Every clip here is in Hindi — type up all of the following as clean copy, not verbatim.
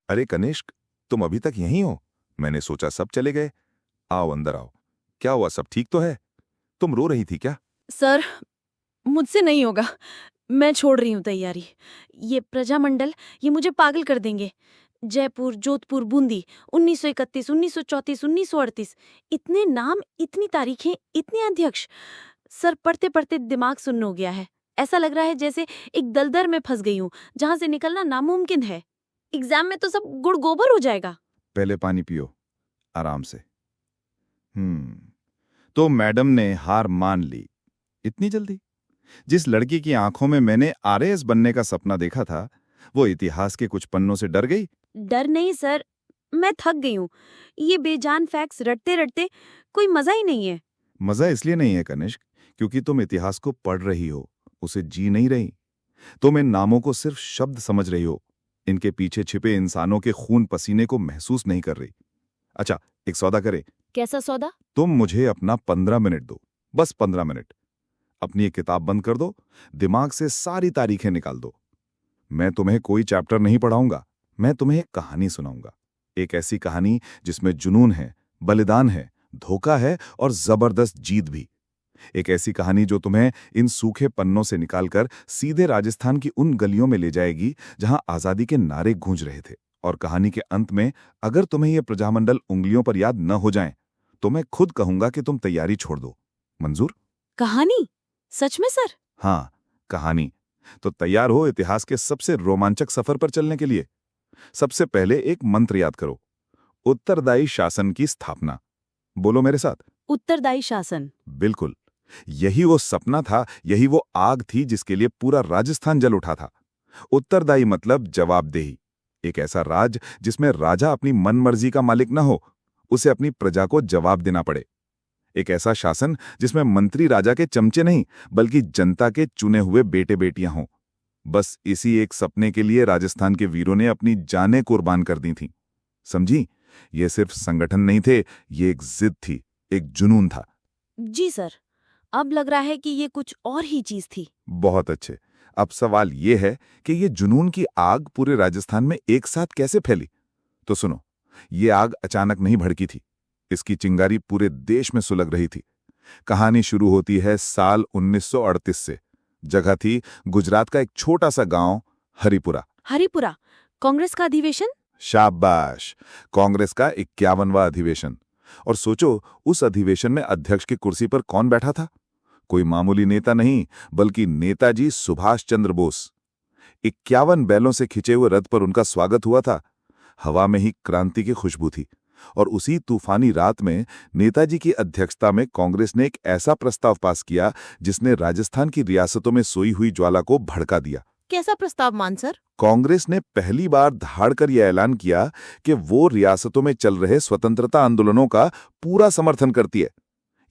अरे कनिष्क, तुम अभी तक यहीं हो? मैंने सोचा सब चले गए। आओ अंदर आओ। क्या हुआ, सब ठीक तो है? तुम रो रही थी क्या? सर, मुझसे नहीं होगा। मैं छोड़ रही हूँ तैयारी। ये प्रजामंडल, ये मुझे पागल कर देंगे। जयपुर, जोधपुर, बूंदी, 1931, 1934, 1938। इतने नाम, इतनी तारीखें, इतने अध्यक्ष। सर, पढ़ते पढ़ते दिमाग सुन्न हो गया है। ऐसा लग रहा है जैसे एक दलदल में फंस गई हूँ, जहां से निकलना नामुमकिन है। एग्जाम में तो सब गुड़ गोबर हो जाएगा। पहले पानी पियो, आराम से। तो मैडम ने हार मान ली? इतनी जल्दी? जिस लड़की की आंखों में मैंने आरएएस बनने का सपना देखा था, वो इतिहास के कुछ पन्नों से डर गई? डर नहीं सर, मैं थक गई हूँ। ये बेजान फैक्ट्स रटते रटते कोई मजा ही नहीं है। मजा इसलिए नहीं है कनिष्क, क्योंकि तुम इतिहास को पढ़ रही हो, उसे जी नहीं रही। तुम इन नामों को सिर्फ शब्द समझ रही हो, इनके पीछे छिपे इंसानों के खून पसीने को महसूस नहीं कर रही। अच्छा, एक सौदा करें? कैसा सौदा? तुम मुझे अपना 15 मिनट दो, बस 15 मिनट। अपनी एक किताब बंद कर दो, दिमाग से सारी तारीखें निकाल दो। मैं तुम्हें कोई चैप्टर नहीं पढ़ाऊंगा, मैं तुम्हें एक कहानी सुनाऊंगा। एक ऐसी कहानी जिसमें जुनून है, बलिदान है, धोखा है और जबरदस्त जीत भी। एक ऐसी कहानी जो तुम्हें इन सूखे पन्नों से निकालकर सीधे राजस्थान की उन गलियों में ले जाएगी जहां आजादी के नारे गूंज रहे थे। और कहानी के अंत में अगर तुम्हें ये प्रजामंडल उंगलियों पर याद न हो जाएं, तो मैं खुद कहूंगा कि तुम तैयारी छोड़ दो। मंजूर? कहानी? सच में सर? हाँ, कहानी। तो तैयार हो इतिहास के सबसे रोमांचक सफर पर चलने के लिए? सबसे पहले एक मंत्र याद करो। उत्तरदायी शासन की स्थापना। बोलो मेरे साथ। उत्तरदायी शासन। बिल्कुल। यही वो सपना था, यही वो आग थी जिसके लिए पूरा राजस्थान जल उठा था। उत्तरदायी मतलब जवाबदेही। एक ऐसा राज जिसमें राजा अपनी मनमर्जी का मालिक न हो, उसे अपनी प्रजा को जवाब देना पड़े। एक ऐसा शासन जिसमें मंत्री राजा के चमचे नहीं, बल्कि जनता के चुने हुए बेटे बेटियां हों। बस इसी एक सपने के लिए राजस्थान के वीरों ने अपनी जानें कुर्बान कर दी थीं। समझी? ये सिर्फ संगठन नहीं थे, ये एक जिद थी, एक जुनून था। जी सर, अब लग रहा है कि ये कुछ और ही चीज थी। बहुत अच्छे। अब सवाल ये है कि ये जुनून की आग पूरे राजस्थान में एक साथ कैसे फैली? तो सुनो, ये आग अचानक नहीं भड़की थी। इसकी चिंगारी पूरे देश में सुलग रही थी। कहानी शुरू होती है साल 1938 से। जगह थी गुजरात का एक छोटा सा गांव, हरिपुरा। हरिपुरा? कांग्रेस का अधिवेशन? शाबाश! कांग्रेस का 51वां अधिवेशन। और सोचो, उस अधिवेशन में अध्यक्ष की कुर्सी पर कौन बैठा था? कोई मामूली नेता नहीं, बल्कि नेताजी सुभाष चंद्र बोस। 51 बैलों से खिंचे हुए रथ पर उनका स्वागत हुआ था। हवा में ही क्रांति की खुशबू थी। और उसी तूफानी रात में नेताजी की अध्यक्षता में कांग्रेस ने एक ऐसा प्रस्ताव पास किया जिसने राजस्थान की रियासतों में सोई हुई ज्वाला को भड़का दिया। कैसा प्रस्ताव मान सर? कांग्रेस ने पहली बार धाड़कर यह ऐलान किया कि वो रियासतों में चल रहे स्वतंत्रता आंदोलनों का पूरा समर्थन करती है।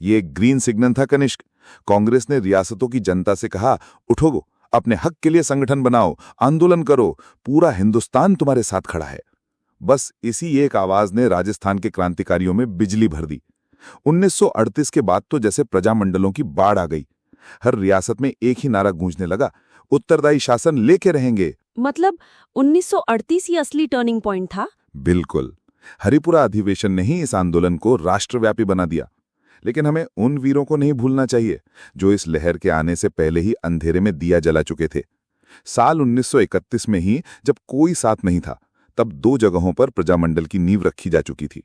ये एक ग्रीन सिग्नल था कनिष्क। कांग्रेस ने रियासतों की जनता से कहा, उठो, अपने हक के लिए संगठन बनाओ, आंदोलन करो, पूरा हिंदुस्तान तुम्हारे साथ खड़ा है। बस इसी एक आवाज ने राजस्थान के क्रांतिकारियों में बिजली भर दी। 1938 के बाद तो जैसे प्रजामंडलों की बाढ़ आ गई। हर रियासत में एक ही नारा गूंजने लगा, उत्तरदायी शासन लेके रहेंगे। मतलब 1938 ही असली टर्निंग पॉइंट था? बिल्कुल। हरिपुरा अधिवेशन ने ही इस आंदोलन को राष्ट्रव्यापी बना दिया। लेकिन हमें उन वीरों को नहीं भूलना चाहिए जो इस लहर के आने से पहले ही अंधेरे में दिया जला चुके थे। साल 1931 में ही जब कोई साथ नहीं था, तब 2 जगहों पर प्रजामंडल की नींव रखी जा चुकी थी।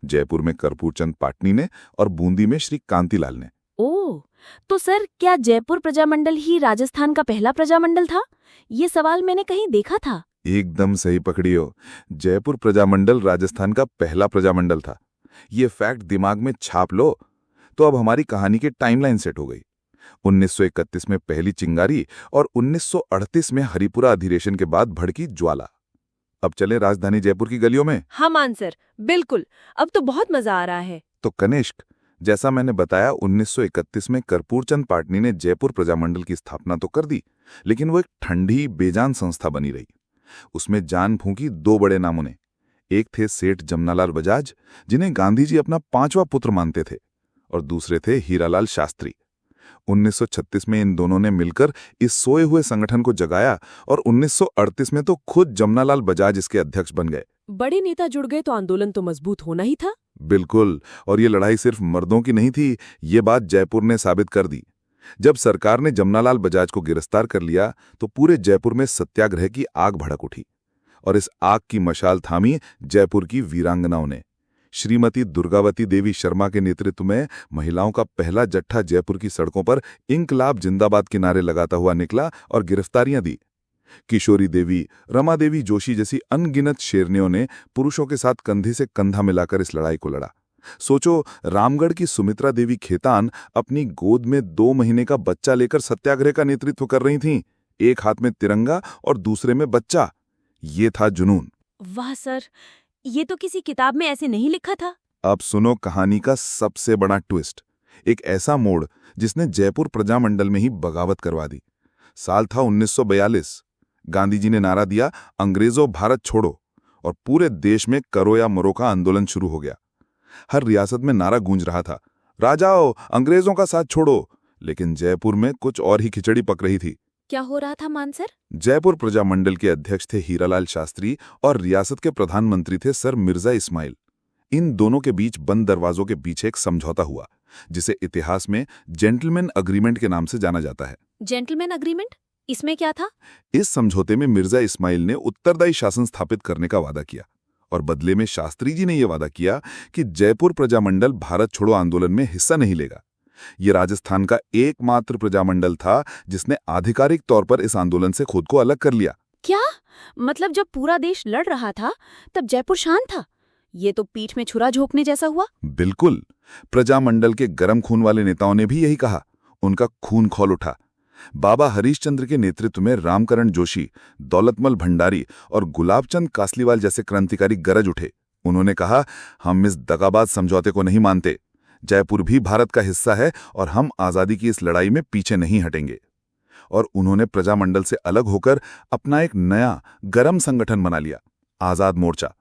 जयपुर में कर्पूर चंद पाटनी ने और बूंदी में श्री कांतिलाल ने। ओह, तो सर क्या जयपुर प्रजामंडल ही राजस्थान का पहला प्रजामंडल था? ये सवाल मैंने कहीं देखा था। एकदम सही पकड़ी हो। जयपुर प्रजामंडल राजस्थान का पहला प्रजामंडल था। ये फैक्ट दिमाग में छाप लो, तो अब हमारी कहानी की टाइमलाइन सेट हो गई। 1931 में पहली चिंगारी और 1938 में हरिपुरा अधिवेशन के बाद भड़की ज्वाला। अब चले राजधानी जयपुर की गलियों में। हाँ मान सर, बिल्कुल। अब तो बहुत मजा आ रहा है। तो कनिष्क, जैसा मैंने बताया, 1931 में कर्पूर चंद पाटनी ने जयपुर प्रजामंडल की स्थापना तो कर दी, लेकिन वो एक ठंडी बेजान संस्था बनी रही। उसमें जान फूंकी 2 बड़े नामों ने। एक थे सेठ जमनालाल बजाज, जिन्हें गांधी जी अपना 5वां पुत्र मानते थे, और दूसरे थे हीरालाल शास्त्री। 1936 में इन दोनों ने मिलकर इस सोए हुए संगठन को जगाया और 1938 में तो खुद जमनालाल बजाज इसके अध्यक्ष बन गए। बड़े नेता जुड़ गए तो आंदोलन तो मजबूत होना ही था। बिल्कुल, और ये लड़ाई सिर्फ मर्दों की नहीं थी, ये बात जयपुर ने साबित कर दी। जब सरकार ने जमनालाल बजाज को गिरफ्तार कर लिया तो पूरे जयपुर में सत्याग्रह की आग भड़क उठी और इस आग की मशाल थामी जयपुर की वीरांगनाओं ने। श्रीमती दुर्गावती देवी शर्मा के नेतृत्व में महिलाओं का पहला जत्था जयपुर की सड़कों पर इंकलाब जिंदाबाद के नारे लगाता हुआ निकला और गिरफ्तारियां दी। किशोरी देवी, रमा देवी जोशी जैसी अनगिनत शेरनियों ने पुरुषों के साथ कंधे से कंधा मिलाकर इस लड़ाई को लड़ा। सोचो, रामगढ़ की सुमित्रा देवी खेतान अपनी गोद में 2 महीने का बच्चा लेकर सत्याग्रह का नेतृत्व कर रही थीं, एक हाथ में तिरंगा और दूसरे में बच्चा। ये था जुनून। वाह सर, ये तो किसी किताब में ऐसे नहीं लिखा था। अब सुनो कहानी का सबसे बड़ा ट्विस्ट, एक ऐसा मोड़ जिसने जयपुर प्रजामंडल में ही बगावत करवा दी। साल था 1942। गांधी जी ने नारा दिया, अंग्रेजों भारत छोड़ो, और पूरे देश में करो या मरो का आंदोलन शुरू हो गया। हर रियासत में नारा गूंज रहा था, राजाओ अंग्रेजों का साथ छोड़ो। लेकिन जयपुर में कुछ और ही खिचड़ी पक रही थी। क्या हो रहा था मानसर? जयपुर प्रजामंडल के अध्यक्ष थे हीरालाल शास्त्री और रियासत के प्रधानमंत्री थे सर मिर्जा इस्माइल। इन दोनों के बीच बंद दरवाजों के पीछे एक समझौता हुआ, जिसे इतिहास में जेंटलमैन अग्रीमेंट के नाम से जाना जाता है। Gentleman agreement? इसमें क्या था? इस समझौते में मिर्जा इस्माइल ने उत्तरदायी शासन स्थापित करने का वादा किया और बदले में शास्त्री जी ने यह वादा किया कि जयपुर प्रजामंडल भारत छोड़ो आंदोलन में हिस्सा नहीं लेगा। ये राजस्थान का एकमात्र प्रजामंडल था जिसने आधिकारिक तौर पर इस आंदोलन से खुद को अलग कर लिया। क्या मतलब, जब पूरा देश लड़ रहा था तब जयपुर शांत था? ये तो पीठ में छुरा झोंकने जैसा हुआ। बिल्कुल, प्रजामंडल के गर्म खून वाले नेताओं ने भी यही कहा। उनका खून खौल उठा। बाबा हरीशचंद्र के नेतृत्व में रामकरण जोशी, दौलतमल भंडारी और गुलाबचंद कासलीवाल जैसे क्रांतिकारी गरज उठे। उन्होंने कहा, हम इस दगाबाज समझौते को नहीं मानते। जयपुर भी भारत का हिस्सा है और हम आजादी की इस लड़ाई में पीछे नहीं हटेंगे। और उन्होंने प्रजामंडल से अलग होकर अपना एक नया गरम संगठन बना लिया, आजाद मोर्चा।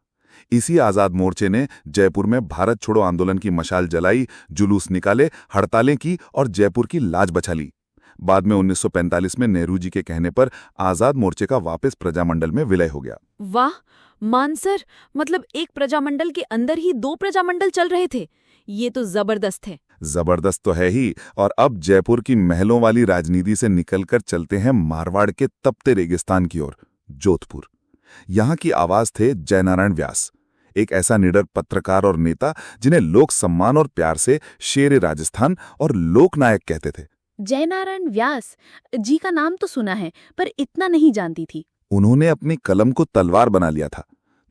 इसी आजाद मोर्चे ने जयपुर में भारत छोड़ो आंदोलन की मशाल जलाई, जुलूस निकाले, हड़तालें की और जयपुर की लाज बचा ली। बाद में 1945 में नेहरू जी के कहने पर आजाद मोर्चे का वापस प्रजामंडल में विलय हो गया। वाह मानसर, मतलब एक प्रजामंडल के अंदर ही 2 प्रजामंडल चल रहे थे। ये तो जबरदस्त है। जबरदस्त तो है ही। और अब जयपुर की महलों वाली राजनीति से निकलकर चलते हैं मारवाड़ के तपते रेगिस्तान की ओर, जोधपुर। यहाँ की आवाज थे जयनारायण व्यास, एक ऐसा निडर पत्रकार और नेता जिन्हें लोग सम्मान और प्यार से शेर राजस्थान और लोकनायक कहते थे। जयनारायण व्यास जी का नाम तो सुना है, पर इतना नहीं जानती थी। उन्होंने अपनी कलम को तलवार बना लिया था।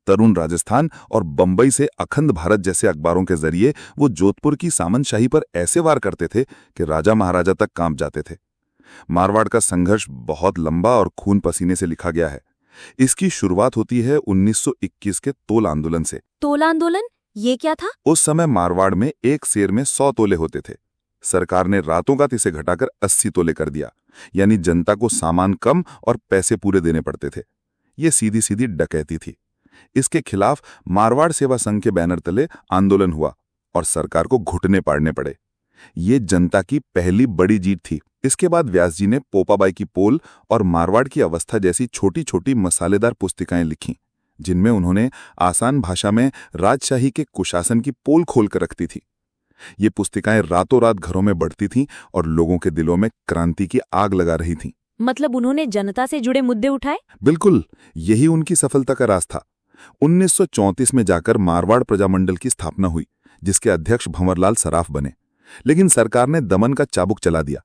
तरुण राजस्थान और बंबई से अखंड भारत जैसे अखबारों के जरिए वो जोधपुर की सामंतशाही पर ऐसे वार करते थे कि राजा महाराजा तक कांप जाते थे। मारवाड़ का संघर्ष बहुत लंबा और खून पसीने से लिखा गया है। इसकी शुरुआत होती है 1921 के तोल आंदोलन से। तोल आंदोलन, ये क्या था? उस समय मारवाड़ में एक सेर में 100 तोले होते थे। सरकार ने रातों रात इसे घटाकर 80 तोले कर दिया, यानी जनता को सामान कम और पैसे पूरे देने पड़ते थे। ये सीधी सीधी डकैती थी। इसके खिलाफ मारवाड़ सेवा संघ के बैनर तले आंदोलन हुआ और सरकार को घुटने पाड़ने पड़े। ये जनता की पहली बड़ी जीत थी। इसके बाद व्यास जी ने पोपाबाई की पोल और मारवाड़ की अवस्था जैसी छोटी छोटी मसालेदार पुस्तिकाएं लिखीं, जिनमें उन्होंने आसान भाषा में राजशाही के कुशासन की पोल खोलकर रखती थी। ये पुस्तिकाएं रातों रात घरों में बढ़ती थीं और लोगों के दिलों में क्रांति की आग लगा रही थीं। मतलब उन्होंने जनता से जुड़े मुद्दे उठाए? बिल्कुल, यही उनकी सफलता का राज था। 1934 में जाकर मारवाड़ प्रजामंडल की स्थापना हुई, जिसके अध्यक्ष भंवरलाल सराफ बने। लेकिन सरकार ने दमन का चाबुक चला दिया।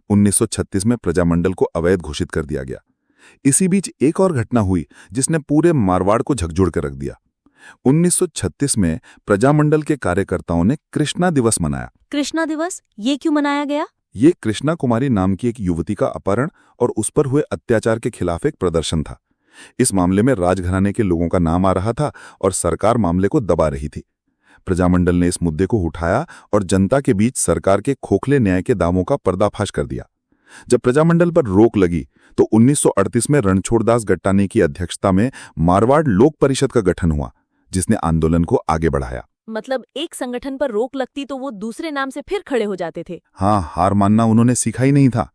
1936 में प्रजामंडल को अवैध घोषित कर दिया गया। इसी बीच एक और घटना हुई जिसने पूरे मारवाड़ को झकझोर कर रख दिया। 1936 में प्रजामंडल के कार्यकर्ताओं ने कृष्णा दिवस मनाया। कृष्णा दिवस, ये क्यों मनाया गया? ये कृष्णा कुमारी नाम की एक युवती का अपहरण और उस पर हुए अत्याचार के खिलाफ एक प्रदर्शन था। इस मामले में राजघराने के लोगों का नाम आ रहा था और सरकार मामले को दबा रही थी। प्रजामंडल ने इस मुद्दे को उठाया और जनता के बीच सरकार के खोखले न्याय के दावों का पर्दाफाश कर दिया। जब प्रजामंडल पर रोक लगी तो 1938 में रणछोड़दास गट्टाने की अध्यक्षता में मारवाड़ लोक परिषद का गठन हुआ, जिसने आंदोलन को आगे बढ़ाया। मतलब एक संगठन पर रोक लगती तो वो दूसरे नाम से फिर खड़े हो जाते थे। हाँ, हार मानना उन्होंने सीखा ही नहीं था।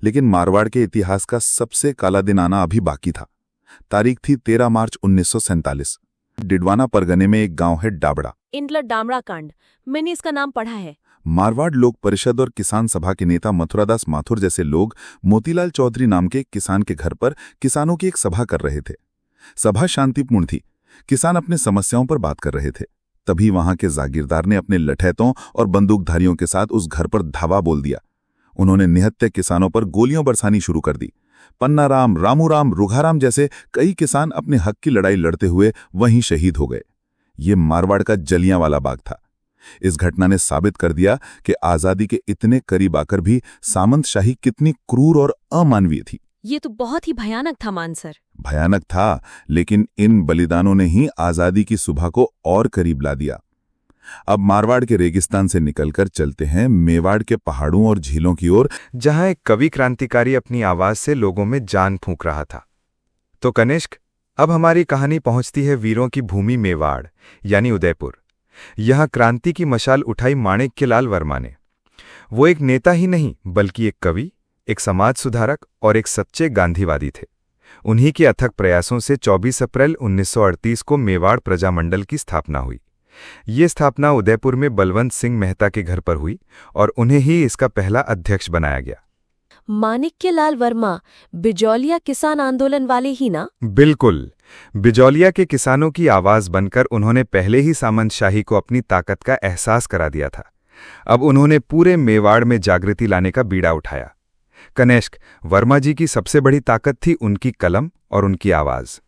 लेकिन मारवाड़ के इतिहास का सबसे काला दिन आना अभी बाकी था। तारीख थी 13 मार्च 1947। डिडवाना परगने में एक गांव है डाबड़ा। इंडलर डामड़ा कांड, मैंने इसका नाम पढ़ा है। मारवाड़ लोक परिषद और किसान सभा के नेता मथुरादास माथुर जैसे लोग मोतीलाल चौधरी नाम के एक किसान के घर पर किसानों की एक सभा कर रहे थे। सभा शांतिपूर्ण थी। किसान अपने समस्याओं पर बात कर रहे थे। तभी वहां के जागीरदार ने अपने लठैतों और बंदूकधारियों के साथ उस घर पर धावा बोल दिया। उन्होंने निहत्थे किसानों पर गोलियां बरसानी शुरू कर दी। पन्नाराम, रामूराम, रुघाराम जैसे कई किसान अपने हक की लड़ाई लड़ते हुए वहीं शहीद हो गए। ये मारवाड़ का जलियांवाला बाग था। इस घटना ने साबित कर दिया कि आजादी के इतने करीब आकर भी सामंतशाही कितनी क्रूर और अमानवीय थी। ये तो बहुत ही भयानक था मानसर। भयानक था, लेकिन इन बलिदानों ने ही आजादी की सुबह को और करीब ला दिया। अब मारवाड़ के रेगिस्तान से निकलकर चलते हैं मेवाड़ के पहाड़ों और झीलों की ओर, जहां एक कवि क्रांतिकारी अपनी आवाज से लोगों में जान फूंक रहा था। तो कनिष्क, अब हमारी कहानी पहुंचती है वीरों की भूमि मेवाड़ यानी उदयपुर। यहां क्रांति की मशाल उठाई माणिक्यलाल वर्मा ने। वो एक नेता ही नहीं बल्कि एक कवि, एक समाज सुधारक और एक सच्चे गांधीवादी थे। उन्हीं के अथक प्रयासों से 24 अप्रैल 1938 को मेवाड़ प्रजामंडल की स्थापना हुई। ये स्थापना उदयपुर में बलवंत सिंह मेहता के घर पर हुई और उन्हें ही इसका पहला अध्यक्ष बनाया गया। माणिक्यलाल वर्मा बिजौलिया किसान आंदोलन वाले ही ना? बिल्कुल। बिजौलिया के किसानों की आवाज बनकर उन्होंने पहले ही सामंतशाही को अपनी ताकत का एहसास करा दिया था। अब उन्होंने पूरे मेवाड़ में जागृति लाने का बीड़ा उठाया। कनिष्क, वर्मा जी की सबसे बड़ी ताकत थी उनकी कलम और उनकी आवाज।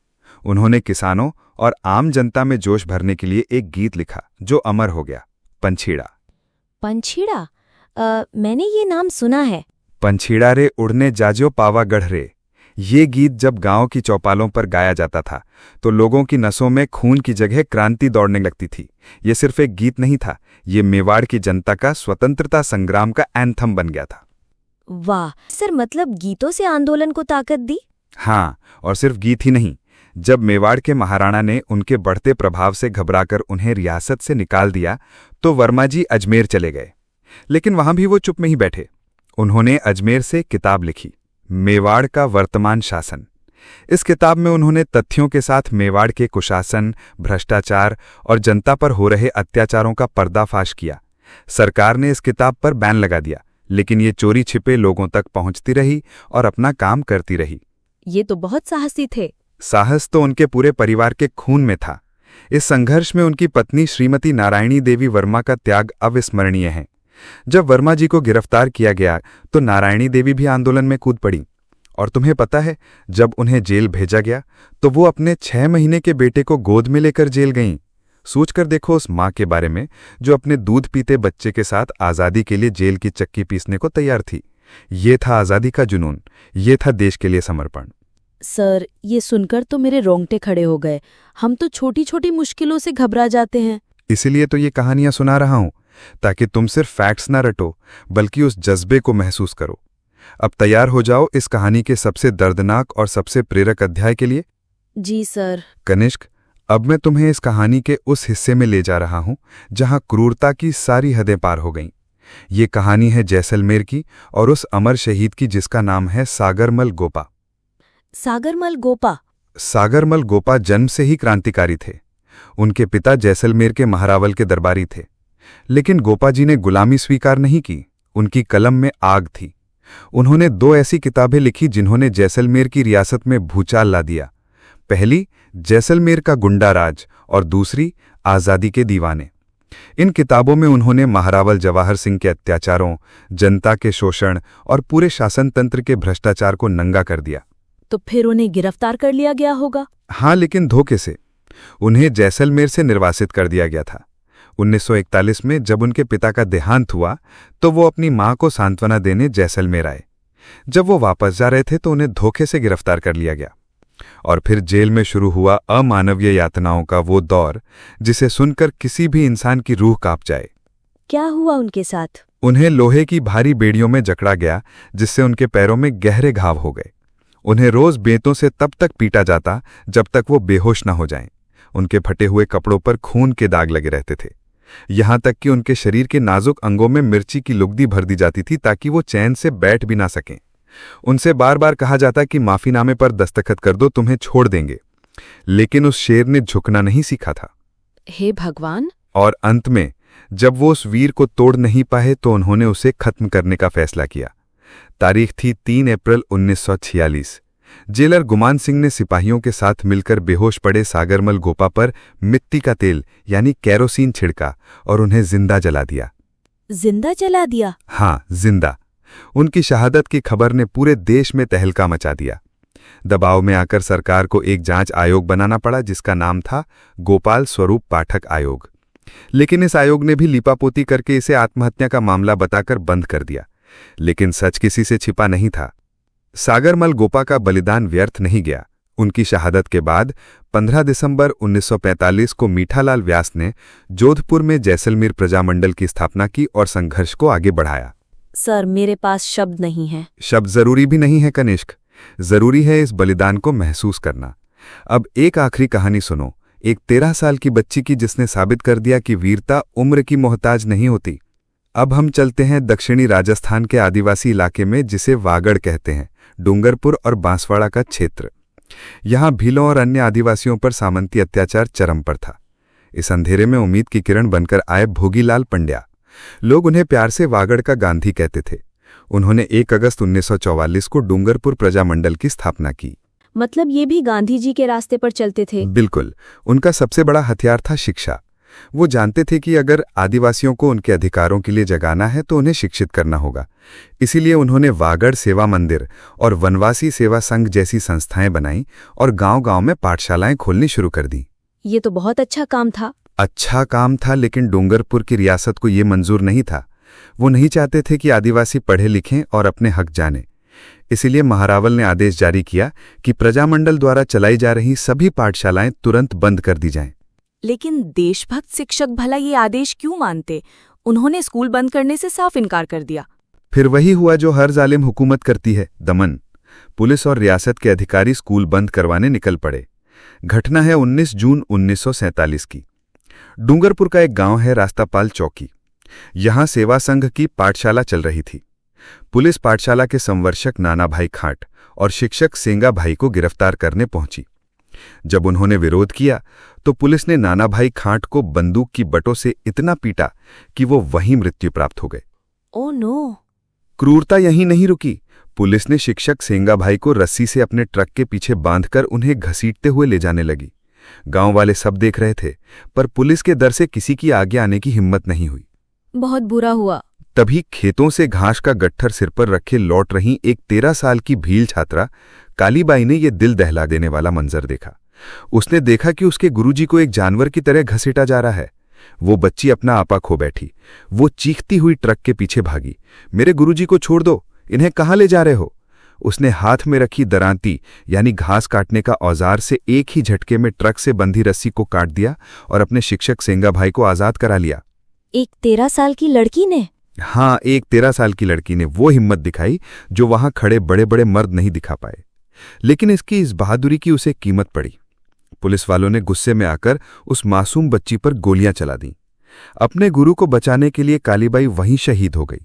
उन्होंने किसानों और आम जनता में जोश भरने के लिए एक गीत लिखा जो अमर हो गया, पंछीड़ा। पंछीड़ा? मैंने ये नाम सुना है। पंछीड़ा रे उड़ने जाजो पावा गढ़ रे। ये गीत जब गांव की चौपालों पर गाया जाता था तो लोगों की नसों में खून की जगह क्रांति दौड़ने लगती थी। ये सिर्फ एक गीत नहीं था, ये मेवाड़ की जनता का स्वतंत्रता संग्राम का एंथम बन गया था। वाह सर, मतलब गीतों से आंदोलन को ताकत दी? हाँ, और सिर्फ गीत ही नहीं। जब मेवाड़ के महाराणा ने उनके बढ़ते प्रभाव से घबराकर उन्हें रियासत से निकाल दिया तो वर्मा जी अजमेर चले गए। लेकिन वहां भी वो चुप नहीं बैठे। उन्होंने अजमेर से किताब लिखी, मेवाड़ का वर्तमान शासन। इस किताब में उन्होंने तथ्यों के साथ मेवाड़ के कुशासन, भ्रष्टाचार और जनता पर हो रहे अत्याचारों का पर्दाफाश किया। सरकार ने इस किताब पर बैन लगा दिया, लेकिन ये चोरी छिपे लोगों तक पहुंचती रही और अपना काम करती रही। ये तो बहुत साहसी थे। साहस तो उनके पूरे परिवार के खून में था। इस संघर्ष में उनकी पत्नी श्रीमती नारायणी देवी वर्मा का त्याग अविस्मरणीय है। जब वर्मा जी को गिरफ्तार किया गया तो नारायणी देवी भी आंदोलन में कूद पड़ी। और तुम्हें पता है, जब उन्हें जेल भेजा गया तो वो अपने 6 महीने के बेटे को गोद में लेकर जेल गईं। सोचकर देखो उस माँ के बारे में जो अपने दूध पीते बच्चे के साथ आज़ादी के लिए जेल की चक्की पीसने को तैयार थी। ये था आज़ादी का जुनून, ये था देश के लिए समर्पण। सर, ये सुनकर तो मेरे रोंगटे खड़े हो गए। हम तो छोटी छोटी मुश्किलों से घबरा जाते हैं। इसीलिए तो ये कहानियां सुना रहा हूं, ताकि तुम सिर्फ फैक्ट्स ना रटो बल्कि उस जज्बे को महसूस करो। अब तैयार हो जाओ इस कहानी के सबसे दर्दनाक और सबसे प्रेरक अध्याय के लिए। जी सर। कनिष्क, अब मैं तुम्हें इस कहानी के उस हिस्से में ले जा रहा हूं जहां क्रूरता की सारी हदें पार हो गईं। ये कहानी है जैसलमेर की और उस अमर शहीद की जिसका नाम है सागरमल गोपा। सागरमल गोपा? सागरमल गोपा जन्म से ही क्रांतिकारी थे। उनके पिता जैसलमेर के महारावल के दरबारी थे। लेकिन गोपा जी ने गुलामी स्वीकार नहीं की। उनकी कलम में आग थी। उन्होंने 2 ऐसी किताबें लिखी जिन्होंने जैसलमेर की रियासत में भूचाल ला दिया। पहली, जैसलमेर का गुंडा राज, और दूसरी, आज़ादी के दीवाने। इन किताबों में उन्होंने महारावल जवाहर सिंह के अत्याचारों, जनता के शोषण और पूरे शासन तंत्र के भ्रष्टाचार को नंगा कर दिया। तो फिर उन्हें गिरफ्तार कर लिया गया होगा? हाँ, लेकिन धोखे से। उन्हें जैसलमेर से निर्वासित कर दिया गया था। 1941 में जब उनके पिता का देहांत हुआ तो वो अपनी मां को सांत्वना देने जैसलमेर आए। जब वो वापस जा रहे थे तो उन्हें धोखे से गिरफ्तार कर लिया गया और फिर जेल में शुरू हुआ अमानवीय यातनाओं का वो दौर जिसे सुनकर किसी भी इंसान की रूह कांप जाए। क्या हुआ उनके साथ? उन्हें लोहे की भारी बेड़ियों में जकड़ा गया जिससे उनके पैरों में गहरे घाव हो गए। उन्हें रोज बेंतों से तब तक पीटा जाता जब तक वो बेहोश न हो जाएं। उनके फटे हुए कपड़ों पर खून के दाग लगे रहते थे। यहां तक कि उनके शरीर के नाजुक अंगों में मिर्ची की लुगदी भर दी जाती थी ताकि वो चैन से बैठ भी ना सकें। उनसे बार बार कहा जाता कि माफीनामे पर दस्तखत कर दो, तुम्हें छोड़ देंगे। लेकिन उस शेर ने झुकना नहीं सीखा था। हे भगवान! और अंत में जब वो उस वीर को तोड़ नहीं पाए तो उन्होंने उसे खत्म करने का फैसला किया। तारीख थी 3 अप्रैल 1946। जेलर गुमान सिंह ने सिपाहियों के साथ मिलकर बेहोश पड़े सागरमल गोपा पर मिट्टी का तेल यानी कैरोसिन छिड़का और उन्हें जिंदा जला दिया। जिंदा जला दिया? हाँ, जिंदा। उनकी शहादत की खबर ने पूरे देश में तहलका मचा दिया। दबाव में आकर सरकार को एक जांच आयोग बनाना पड़ा जिसका नाम था गोपाल स्वरूप पाठक आयोग। लेकिन इस आयोग ने भी लीपापोती करके इसे आत्महत्या का मामला बताकर बंद कर दिया। लेकिन सच किसी से छिपा नहीं था। सागरमल गोपा का बलिदान व्यर्थ नहीं गया। उनकी शहादत के बाद 15 दिसंबर 1945 को मीठालाल व्यास ने जोधपुर में जैसलमेर प्रजामंडल की स्थापना की और संघर्ष को आगे बढ़ाया। सर, मेरे पास शब्द नहीं है। शब्द जरूरी भी नहीं है कनिष्क, जरूरी है इस बलिदान को महसूस करना। अब एक आखिरी कहानी सुनो, एक 13 साल की बच्ची की जिसने साबित कर दिया कि वीरता उम्र की मोहताज नहीं होती। अब हम चलते हैं दक्षिणी राजस्थान के आदिवासी इलाके में जिसे वागड़ कहते हैं, डूंगरपुर और बांसवाड़ा का क्षेत्र। यहां भीलों और अन्य आदिवासियों पर सामंती अत्याचार चरम पर था। इस अंधेरे में उम्मीद की किरण बनकर आए भोगीलाल पंड्या। लोग उन्हें प्यार से वागड़ का गांधी कहते थे। उन्होंने 1 अगस्त 1944 को डूंगरपुर प्रजामंडल की स्थापना की। मतलब ये भी गांधी जी के रास्ते पर चलते थे? बिल्कुल। उनका सबसे बड़ा हथियार था शिक्षा। वो जानते थे कि अगर आदिवासियों को उनके अधिकारों के लिए जगाना है तो उन्हें शिक्षित करना होगा। इसीलिए उन्होंने वागड़ सेवा मंदिर और वनवासी सेवा संघ जैसी संस्थाएं बनाईं और गांव-गांव में पाठशालाएं खोलनी शुरू कर दी। ये तो बहुत अच्छा काम था। अच्छा काम था, लेकिन डूंगरपुर की रियासत को ये मंजूर नहीं था। वो नहीं चाहते थे कि आदिवासी पढ़े लिखें और अपने हक जानें। इसीलिए महारावल ने आदेश जारी किया कि प्रजामंडल द्वारा चलाई जा रही सभी पाठशालाएं तुरंत बंद कर दी जाएं। लेकिन देशभक्त शिक्षक भला ये आदेश क्यों मानते? उन्होंने स्कूल बंद करने से साफ इनकार कर दिया। फिर वही हुआ जो हर जालिम हुकूमत करती है, दमन। पुलिस और रियासत के अधिकारी स्कूल बंद करवाने निकल पड़े। घटना है 19 जून 1947 की। डूंगरपुर का एक गांव है रास्तापाल चौकी। यहां सेवा संघ की पाठशाला चल रही थी। पुलिस पाठशाला के संवर्षक नानाभाई खाट और शिक्षक सेंगाभाई को गिरफ्तार करने पहुंची। जब उन्होंने विरोध किया तो पुलिस ने नानाभाई खाट को बंदूक की बटों से इतना पीटा कि वो वहीं मृत्यु प्राप्त हो गए। Oh no! क्रूरता यहीं नहीं रुकी। पुलिस ने शिक्षक सेंगाभाई को रस्सी से अपने ट्रक के पीछे बांधकर उन्हें घसीटते हुए ले जाने लगी। गांव वाले सब देख रहे थे, पर पुलिस के डर से किसी की आगे आने की हिम्मत नहीं हुई। बहुत बुरा हुआ। तभी खेतों से घास का गट्ठर सिर पर रखे लौट रही एक 13 साल की भील छात्रा कालीबाई ने यह दिल दहला देने वाला मंजर देखा। उसने देखा कि उसके गुरुजी को एक जानवर की तरह घसीटा जा रहा है। वो बच्ची अपना आपा खो बैठी। वो चीखती हुई ट्रक के पीछे भागी, मेरे गुरुजी को छोड़ दो, इन्हें कहाँ ले जा रहे हो? उसने हाथ में रखी दरांती यानी घास काटने का औजार से एक ही झटके में ट्रक से बंधी रस्सी को काट दिया और अपने शिक्षक सेंगाभाई को आजाद करा लिया। एक 13 साल की लड़की ने? हाँ, एक 13 साल की लड़की ने वो हिम्मत दिखाई जो वहां खड़े बड़े बड़े मर्द नहीं दिखा पाए। लेकिन इसकी इस बहादुरी की उसे कीमत पड़ी। पुलिस वालों ने गुस्से में आकर उस मासूम बच्ची पर गोलियां चला दीं। अपने गुरु को बचाने के लिए कालीबाई वहीं शहीद हो गई।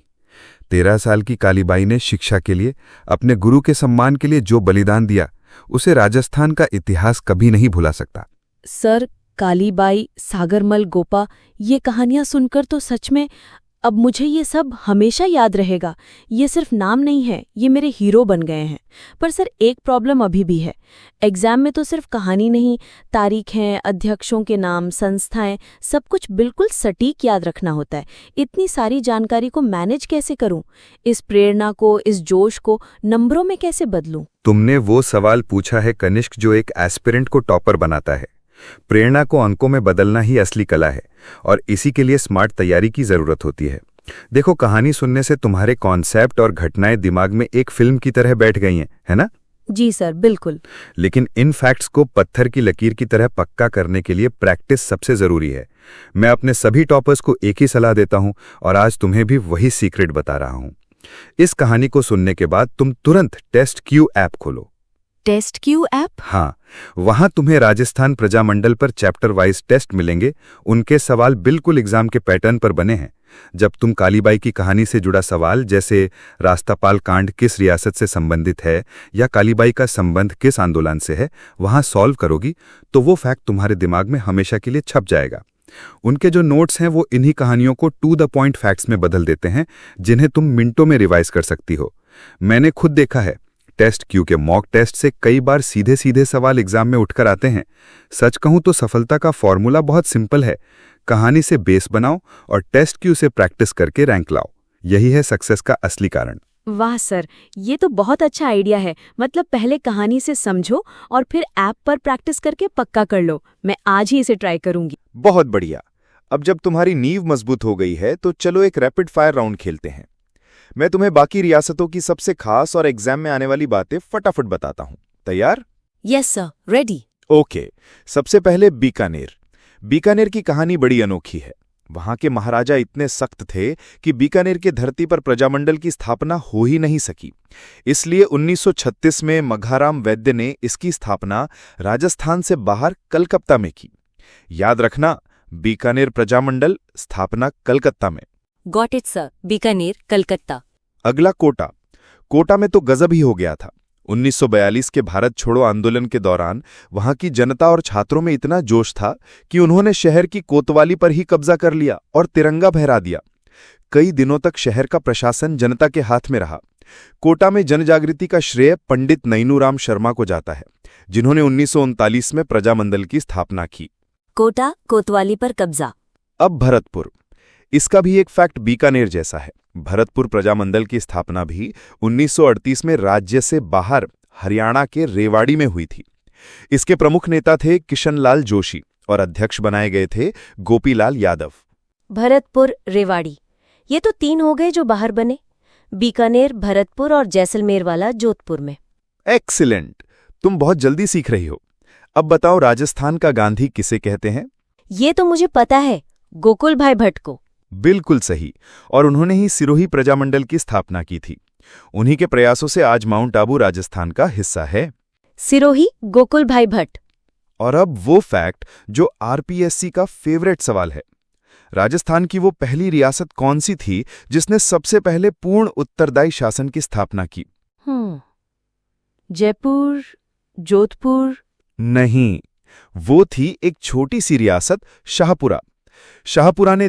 13 साल की कालीबाई ने शिक्षा के लिए, अपने गुरु के सम्मान के लिए जो बलिदान दिया, उसे राजस्थान का इतिहास कभी नहीं भुला सकता। सर, कालीबाई, सागरमल गोपा, ये कहानियां सुनकर तो सच में अब मुझे ये सब हमेशा याद रहेगा। ये सिर्फ नाम नहीं है, ये मेरे हीरो बन गए हैं। पर सर, एक प्रॉब्लम अभी भी है। एग्जाम में तो सिर्फ कहानी नहीं, तारीखें, अध्यक्षों के नाम, संस्थाएं, सब कुछ बिल्कुल सटीक याद रखना होता है। इतनी सारी जानकारी को मैनेज कैसे करूं? इस प्रेरणा को, इस जोश को नंबरों में कैसे बदलूं? तुमने वो सवाल पूछा है कनिष्क जो एक एस्पिरेंट को टॉपर बनाता है। प्रेरणा को अंकों में बदलना ही असली कला है, और इसी के लिए स्मार्ट तैयारी की जरूरत होती है। देखो, कहानी सुनने से तुम्हारे कॉन्सेप्ट और घटनाएं दिमाग में एक फिल्म की तरह बैठ गई हैं, है ना? जी सर, बिल्कुल। लेकिन इन फैक्ट्स को पत्थर की लकीर की तरह पक्का करने के लिए प्रैक्टिस सबसे जरूरी है। मैं अपने सभी टॉपर्स को एक ही सलाह देता हूं, और आज तुम्हें भी वही सीक्रेट बता रहा हूं। इस कहानी को सुनने के बाद तुम तुरंत टेस्ट क्यू ऐप खोलो। Test Q app? हाँ, वहां तुम्हें राजस्थान प्रजामंडल पर चैप्टर वाइज टेस्ट मिलेंगे। उनके सवाल बिल्कुल एग्जाम के पैटर्न पर बने हैं। जब तुम कालीबाई की कहानी से जुड़ा सवाल जैसे रास्तापाल कांड किस रियासत से संबंधित है या कालीबाई का संबंध किस आंदोलन से है, वहां सॉल्व करोगी तो वो फैक्ट तुम्हारे दिमाग में हमेशा के लिए छप जाएगा। उनके जो नोट्स हैं वो इन्हीं कहानियों को टू द पॉइंट फैक्ट्स में बदल देते हैं, जिन्हें तुम मिनटों में रिवाइज कर सकती हो। मैंने खुद देखा है, टेस्ट क्यू के मॉक टेस्ट से कई बार सीधे सीधे सवाल एग्जाम में उठकर आते हैं। सच कहूं तो सफलता का फॉर्मूला बहुत सिंपल है, कहानी से बेस बनाओ और टेस्ट क्यू से प्रैक्टिस करके रैंक लाओ। यही है सक्सेस का असली कारण। वाह सर, ये तो बहुत अच्छा आइडिया है। मतलब पहले कहानी से समझो और फिर ऐप पर प्रैक्टिस करके पक्का कर लो। मैं आज ही इसे ट्राई करूंगी। बहुत बढ़िया। अब जब तुम्हारी नींव मजबूत हो गई है तो चलो एक रैपिड फायर राउंड खेलते हैं। मैं तुम्हें बाकी रियासतों की सबसे खास और एग्जाम में आने वाली बातें फटाफट बताता हूं। तैयार? Yes sir, ready. ओके। सबसे पहले बीकानेर। बीकानेर की कहानी बड़ी अनोखी है। वहां के महाराजा इतने सख्त थे कि बीकानेर की धरती पर प्रजामंडल की स्थापना हो ही नहीं सकी। इसलिए 1936 में मघाराम वैद्य ने इसकी स्थापना राजस्थान से बाहर कलकत्ता में की। याद रखना, बीकानेर प्रजामंडल, स्थापना कलकत्ता में। Got it sir, Bikaner, Calcutta. अगला कोटा। कोटा में तो गजब ही हो गया था। 1942 के भारत छोड़ो आंदोलन के दौरान वहां की जनता और छात्रों में इतना जोश था कि उन्होंने शहर की कोतवाली पर ही कब्जा कर लिया और तिरंगा फहरा दिया। कई दिनों तक शहर का प्रशासन जनता के हाथ में रहा। कोटा में जनजागृति का श्रेय पंडित नैनूराम शर्मा को जाता है, जिन्होंने 1939 में प्रजामंडल की स्थापना की। कोटा, कोतवाली पर कब्जा। अब भरतपुर। इसका भी एक फैक्ट बीकानेर जैसा है। भरतपुर प्रजामंडल की स्थापना भी 1938 में राज्य से बाहर हरियाणा के रेवाड़ी में हुई थी। इसके प्रमुख नेता थे किशनलाल जोशी और अध्यक्ष बनाए गए थे गोपीलाल यादव। भरतपुर, रेवाड़ी, ये तो 3 हो गए जो बाहर बने। बीकानेर, भरतपुर और जैसलमेर वाला जोधपुर में। एक्सीलेंट, तुम बहुत जल्दी सीख रही हो। अब बताओ, राजस्थान का गांधी किसे कहते हैं? ये तो मुझे पता है, गोकुल भाई भट्ट को। बिल्कुल सही। और उन्होंने ही सिरोही प्रजामंडल की स्थापना की थी। उन्हीं के प्रयासों से आज माउंट आबू राजस्थान का हिस्सा है। सिरोही, गोकुल भाई भट्ट। और अब वो फैक्ट जो आरपीएससी का फेवरेट सवाल है। राजस्थान की वो पहली रियासत कौन सी थी जिसने सबसे पहले पूर्ण उत्तरदायी शासन की स्थापना की? जयपुर, जोधपुर? नहीं, वो थी एक छोटी सी रियासत शाहपुरा। शाहपुरा ने